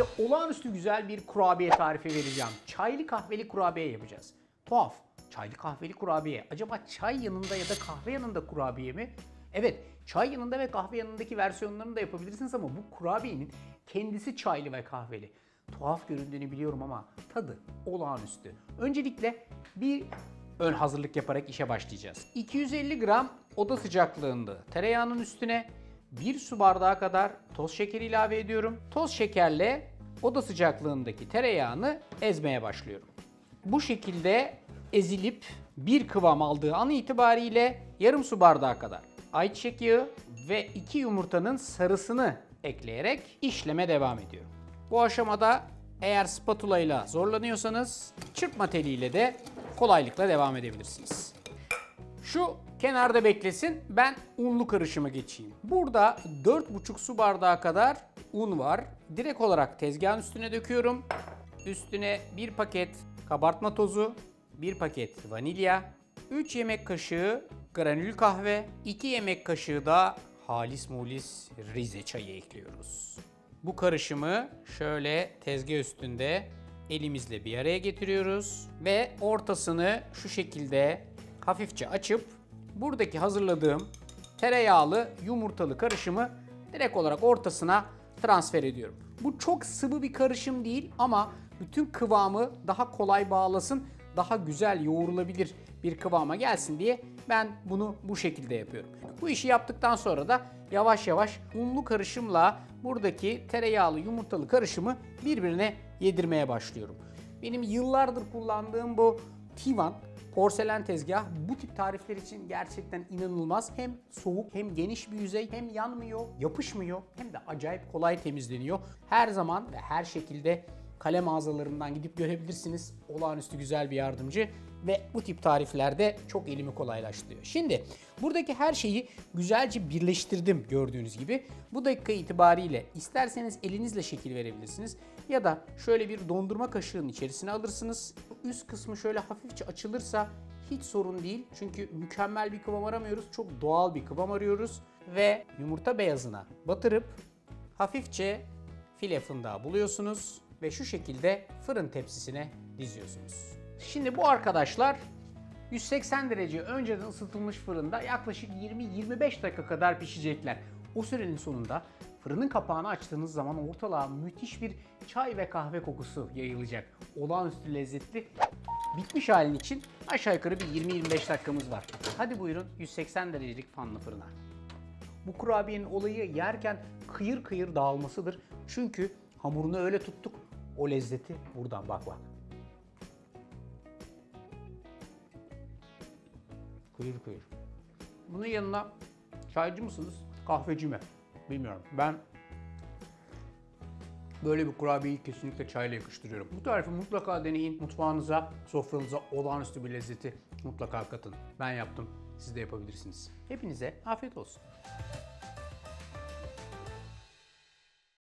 size olağanüstü güzel bir kurabiye tarifi vereceğim. Çaylı kahveli kurabiye yapacağız. Tuhaf. Çaylı kahveli kurabiye. Acaba çay yanında ya da kahve yanında kurabiye mi? Evet, çay yanında ve kahve yanındaki versiyonlarını da yapabilirsiniz ama bu kurabiyenin kendisi çaylı ve kahveli. Tuhaf göründüğünü biliyorum ama tadı olağanüstü. Öncelikle bir ön hazırlık yaparak işe başlayacağız. 250 gram oda sıcaklığında tereyağının üstüne 1 su bardağı kadar toz şekeri ilave ediyorum. Toz şekerle oda sıcaklığındaki tereyağını ezmeye başlıyorum. Bu şekilde ezilip bir kıvam aldığı an itibariyle yarım su bardağı kadar ayçiçek yağı ve 2 yumurtanın sarısını ekleyerek işleme devam ediyorum. Bu aşamada eğer spatula ile zorlanıyorsanız çırpma teliyle de kolaylıkla devam edebilirsiniz. Şu kenarda beklesin, ben unlu karışıma geçeyim. Burada 4,5 su bardağı kadar un var. Direkt olarak tezgahın üstüne döküyorum. Üstüne 1 paket kabartma tozu, 1 paket vanilya, 3 yemek kaşığı granül kahve, 2 yemek kaşığı da halis mulis Rize çayı ekliyoruz. Bu karışımı şöyle tezgah üstünde elimizle bir araya getiriyoruz ve ortasını şu şekilde hafifçe açıp buradaki hazırladığım tereyağlı yumurtalı karışımı direkt olarak ortasına transfer ediyorum. Bu çok sıvı bir karışım değil ama bütün kıvamı daha kolay bağlasın, daha güzel yoğrulabilir bir kıvama gelsin diye ben bunu bu şekilde yapıyorum. Bu işi yaptıktan sonra da yavaş yavaş unlu karışımla buradaki tereyağlı yumurtalı karışımı birbirine yedirmeye başlıyorum. Benim yıllardır kullandığım bu Tivan porselen tezgah bu tip tarifler için gerçekten inanılmaz. Hem soğuk hem geniş bir yüzey, hem yanmıyor, yapışmıyor, hem de acayip kolay temizleniyor. Her zaman ve her şekilde kale mağazalarından gidip görebilirsiniz. Olağanüstü güzel bir yardımcı ve bu tip tariflerde çok elimi kolaylaştırıyor. Şimdi buradaki her şeyi güzelce birleştirdim gördüğünüz gibi. Bu dakika itibariyle isterseniz elinizle şekil verebilirsiniz ya da şöyle bir dondurma kaşığının içerisine alırsınız. Üst kısmı şöyle hafifçe açılırsa hiç sorun değil. Çünkü mükemmel bir kıvam aramıyoruz. Çok doğal bir kıvam arıyoruz ve yumurta beyazına batırıp hafifçe file fındığı buluyorsunuz ve şu şekilde fırın tepsisine diziyorsunuz. Şimdi bu arkadaşlar 180 derece önceden ısıtılmış fırında yaklaşık 20-25 dakika kadar pişecekler. O sürenin sonunda fırının kapağını açtığınız zaman ortalığa müthiş bir çay ve kahve kokusu yayılacak. Olağanüstü lezzetli. Bitmiş halin için aşağı yukarı bir 20-25 dakikamız var. Hadi buyurun 180 derecelik fanlı fırına. Bu kurabiyenin olayı yerken kıyır kıyır dağılmasıdır. Çünkü hamurunu öyle tuttuk, o lezzeti buradan bak. Kıyır kıyır. Bunun yanına çaycı mısınız, kahveci mi? Bilmiyorum. Ben böyle bir kurabiyeyi kesinlikle çayla yakıştırıyorum. Bu tarifi mutlaka deneyin. Mutfağınıza, sofranıza olağanüstü bir lezzeti mutlaka katın. Ben yaptım. Siz de yapabilirsiniz. Hepinize afiyet olsun.